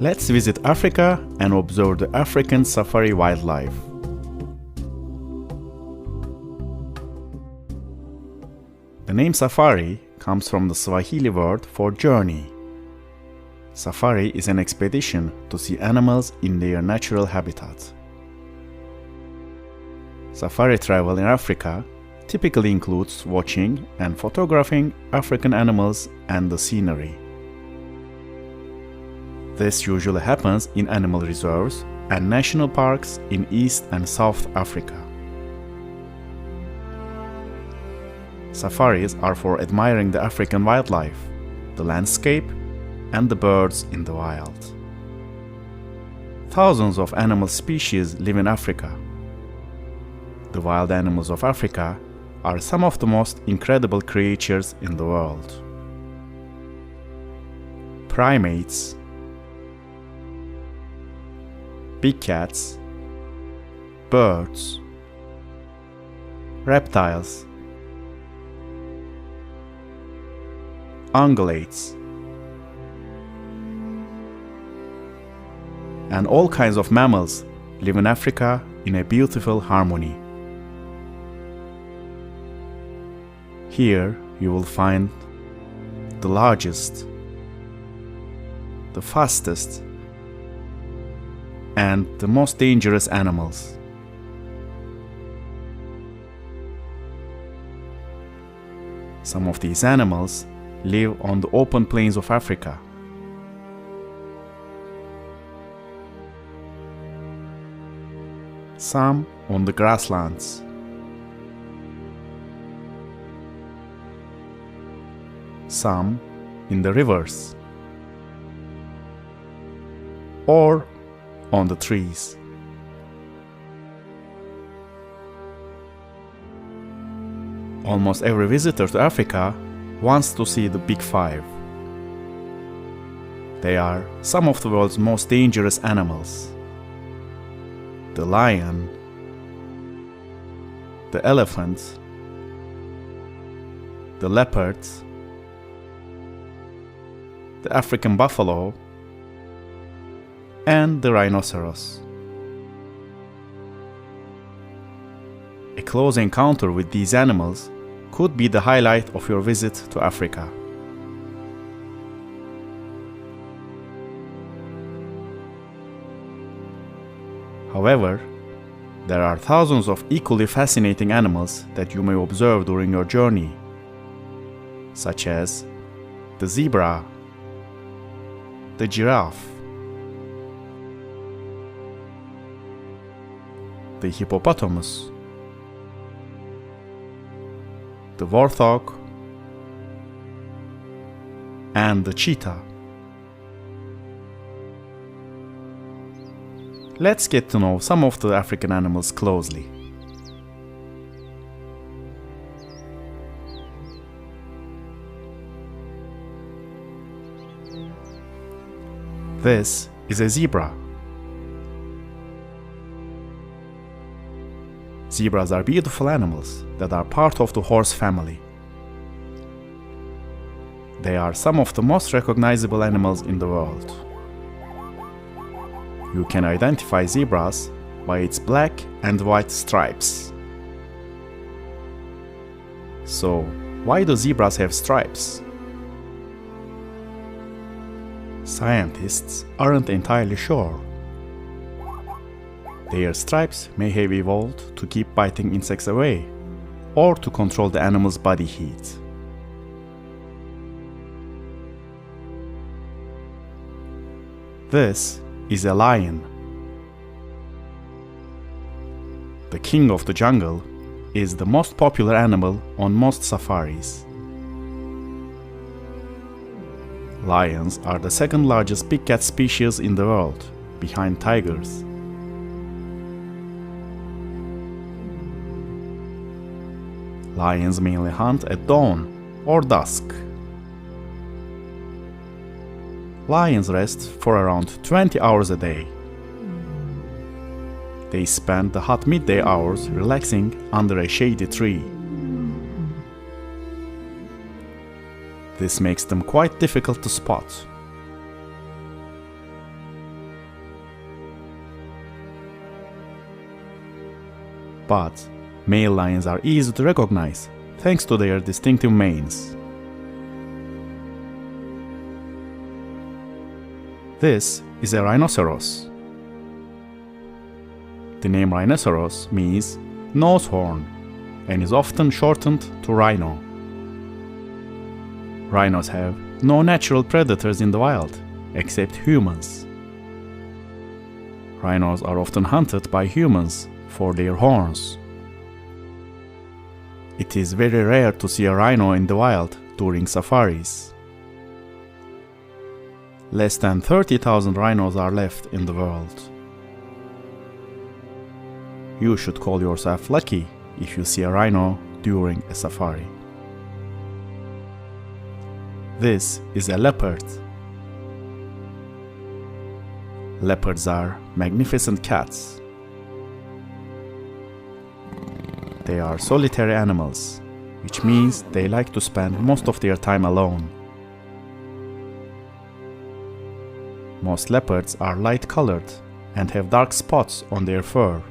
Let's visit Africa and observe the African safari wildlife. The name safari comes from the Swahili word for journey. Safari is an expedition to see animals in their natural habitat. Safari travel in Africa typically includes watching and photographing African animals and the scenery. This usually happens in animal reserves and national parks in East and South Africa. Safaris are for admiring the African wildlife, the landscape, and the birds in the wild. Thousands of animal species live in Africa. The wild animals of Africa are some of the most incredible creatures in the world. Primates, big cats, birds, reptiles, ungulates, and all kinds of mammals live in Africa in a beautiful harmony. Here you will find the largest, the fastest, and the most dangerous animals. Some of these animals live on the open plains of Africa. Some on the grasslands. Some in the rivers. Or on the trees. Almost every visitor to Africa wants to see the Big Five. They are some of the world's most dangerous animals: the lion, the elephant, the leopard, the African buffalo, and the rhinoceros. A close encounter with these animals could be the highlight of your visit to Africa. However, there are thousands of equally fascinating animals that you may observe during your journey, such as the zebra, the giraffe, the hippopotamus, the warthog, and the cheetah. Let's get to know some of the African animals closely. This is a zebra. Zebras are beautiful animals that are part of the horse family. They are some of the most recognizable animals in the world. You can identify zebras by its black and white stripes. So, why do zebras have stripes? Scientists aren't entirely sure. Their stripes may have evolved to keep biting insects away, or to control the animal's body heat. This is a lion. The king of the jungle is the most popular animal on most safaris. Lions are the second largest big cat species in the world, behind tigers. Lions mainly hunt at dawn or dusk. Lions rest for around 20 hours a day. They spend the hot midday hours relaxing under a shady tree. This makes them quite difficult to spot. but male lions are easy to recognize thanks to their distinctive manes. This is a rhinoceros. The name rhinoceros means nose horn and is often shortened to rhino. Rhinos have no natural predators in the wild except humans. Rhinos are often hunted by humans for their horns. It is very rare to see a rhino in the wild during safaris. Less than 30,000 rhinos are left in the world. You should call yourself lucky if you see a rhino during a safari. This is a leopard. Leopards are magnificent cats. They are solitary animals, which means they like to spend most of their time alone. Most leopards are light-colored and have dark spots on their fur.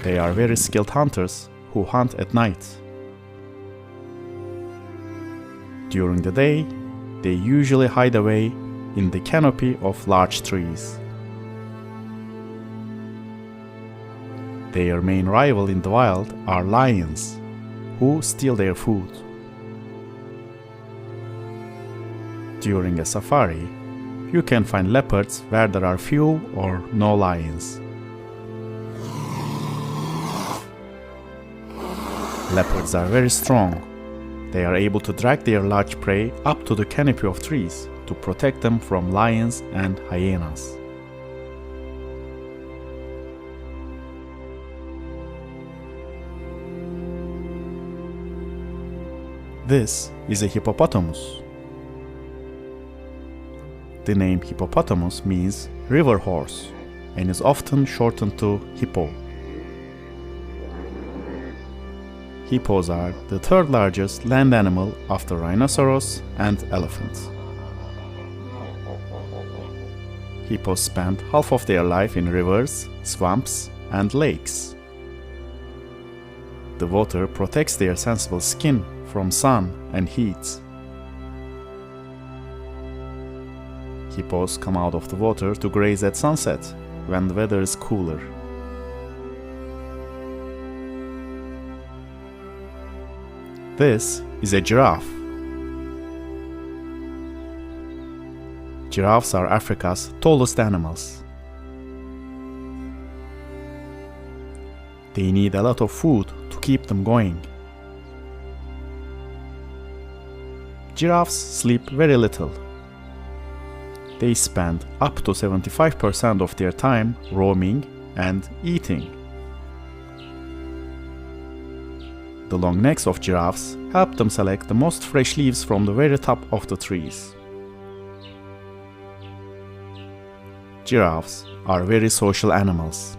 They are very skilled hunters who hunt at night. During the day, they usually hide away in the canopy of large trees. Their main rival in the wild are lions, who steal their food. During a safari, you can find leopards where there are few or no lions. Leopards are very strong. They are able to drag their large prey up to the canopy of trees to protect them from lions and hyenas. This is a hippopotamus. The name hippopotamus means river horse and is often shortened to hippo. Hippos are the third largest land animal after rhinoceros and elephant. Hippos spend half of their life in rivers, swamps, and lakes. The water protects their sensitive skin from sun and heat. Hippos come out of the water to graze at sunset when the weather is cooler. This is a giraffe. Giraffes are Africa's tallest animals. They need a lot of food to keep them going. Giraffes sleep very little. They spend up to 75% of their time roaming and eating. The long necks of giraffes help them select the most fresh leaves from the very top of the trees. Giraffes are very social animals.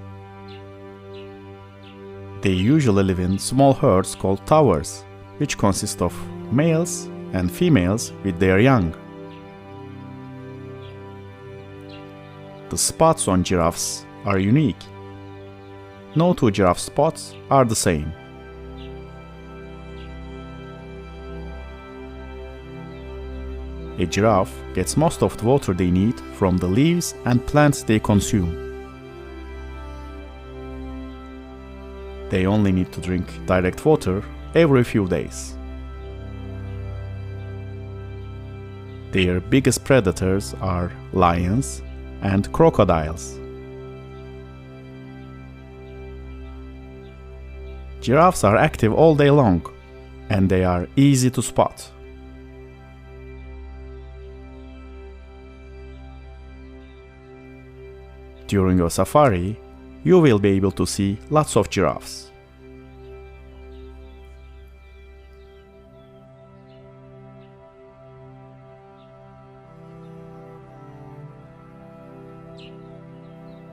They usually live in small herds called towers, which consist of males and females with their young. The spots on giraffes are unique. No two giraffe spots are the same. A giraffe gets most of the water they need from the leaves and plants they consume. They only need to drink direct water every few days. Their biggest predators are lions and crocodiles. Giraffes are active all day long, and they are easy to spot. During your safari, you will be able to see lots of giraffes.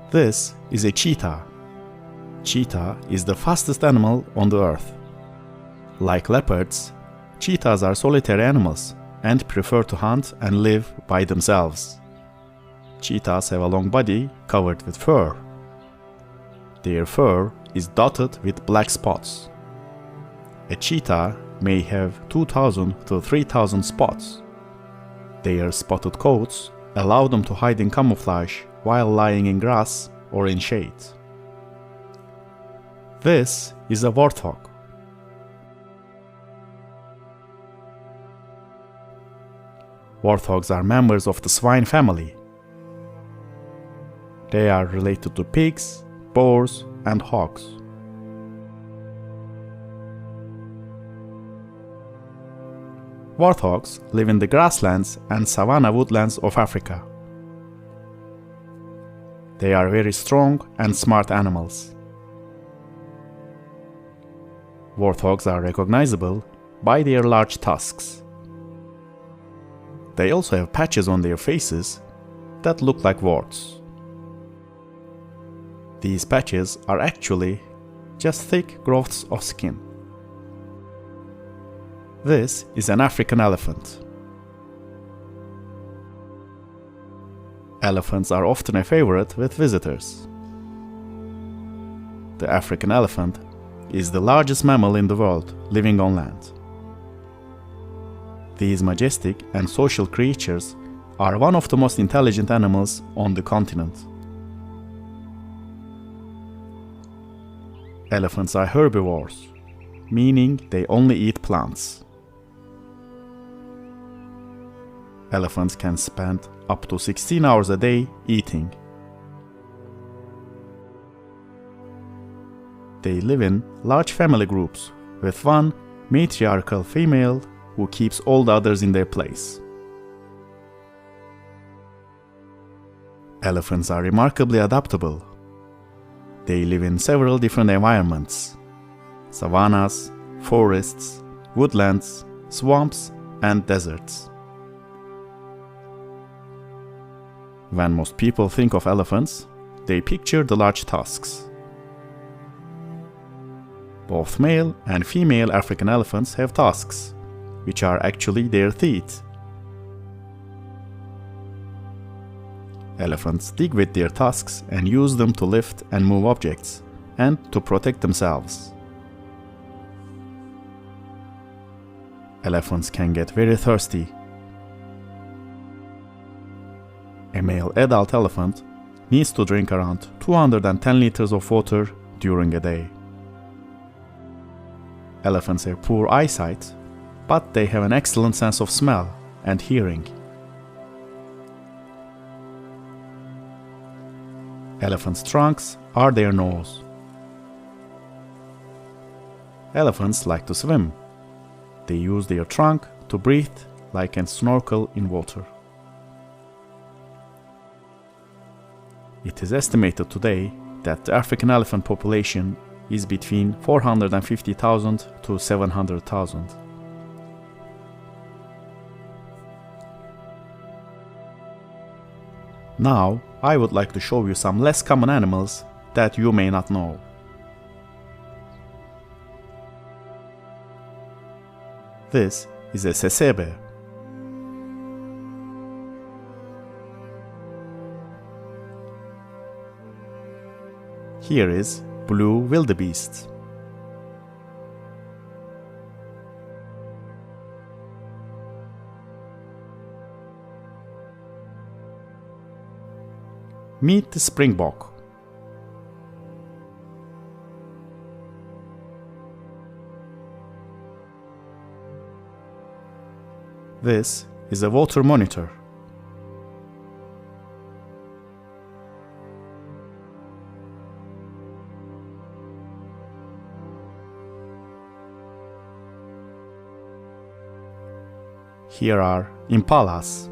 This is a cheetah. Cheetah is the fastest animal on the earth. Like leopards, cheetahs are solitary animals and prefer to hunt and live by themselves. Cheetahs have a long body covered with fur. Their fur is dotted with black spots. A cheetah may have 2,000 to 3,000 spots. Their spotted coats allow them to hide in camouflage while lying in grass or in shade. This is a warthog. Warthogs are members of the swine family. They are related to pigs, boars, and hogs. Warthogs live in the grasslands and savanna woodlands of Africa. They are very strong and smart animals. Warthogs are recognizable by their large tusks. They also have patches on their faces that look like warts. These patches are actually just thick growths of skin. This is an African elephant. Elephants are often a favorite with visitors. The African elephant is the largest mammal in the world living on land. These majestic and social creatures are one of the most intelligent animals on the continent. Elephants are herbivores, meaning they only eat plants. Elephants can spend up to 16 hours a day eating. They live in large family groups with one matriarchal female who keeps all the others in their place. Elephants are remarkably adaptable. They live in several different environments: savannas, forests, woodlands, swamps, and deserts. When most people think of elephants, they picture the large tusks. Both male and female African elephants have tusks, which are actually their teeth. Elephants dig with their tusks and use them to lift and move objects, and to protect themselves. Elephants can get very thirsty. A male adult elephant needs to drink around 210 liters of water during a day. Elephants have poor eyesight, but they have an excellent sense of smell and hearing. Elephants' trunks are their nose. Elephants like to swim. They use their trunk to breathe like a snorkel in water. It is estimated today that the African elephant population is between 450,000 to 700,000. Now, I would like to show you some less common animals that you may not know. This is a sesebe. Here is blue wildebeest. Meet the springbok. This is a water monitor. Here are impalas.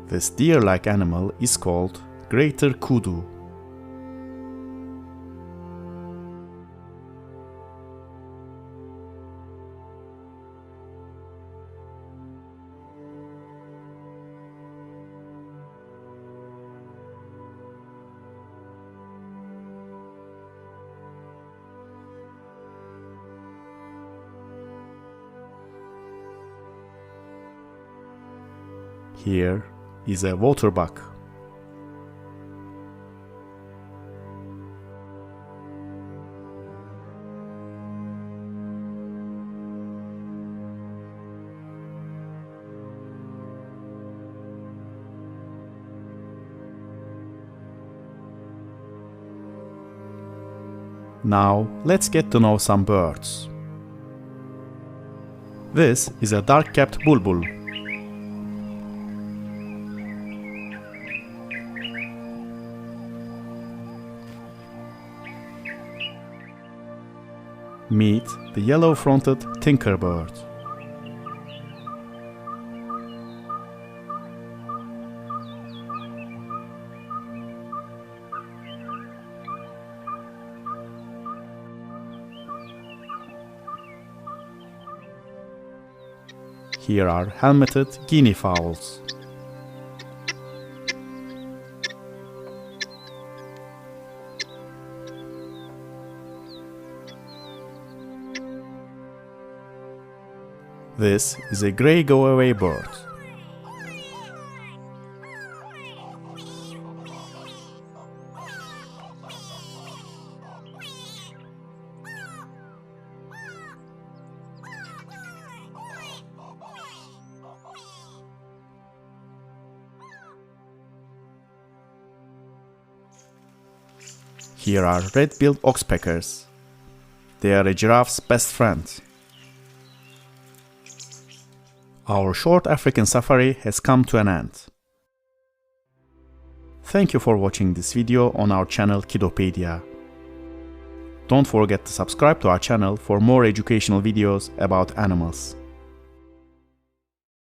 This deer-like animal is called greater kudu. Here is a waterbuck. Now let's get to know some birds. This is a dark-capped bulbul. Meet the yellow-fronted tinkerbird. Here are helmeted guinea fowls. This is a gray go-away bird. Here are red-billed oxpeckers. They are a giraffe's best friend. Our short African safari has come to an end. Thank you for watching this video on our channel Kidopedia. Don't forget to subscribe to our channel for more educational videos about animals.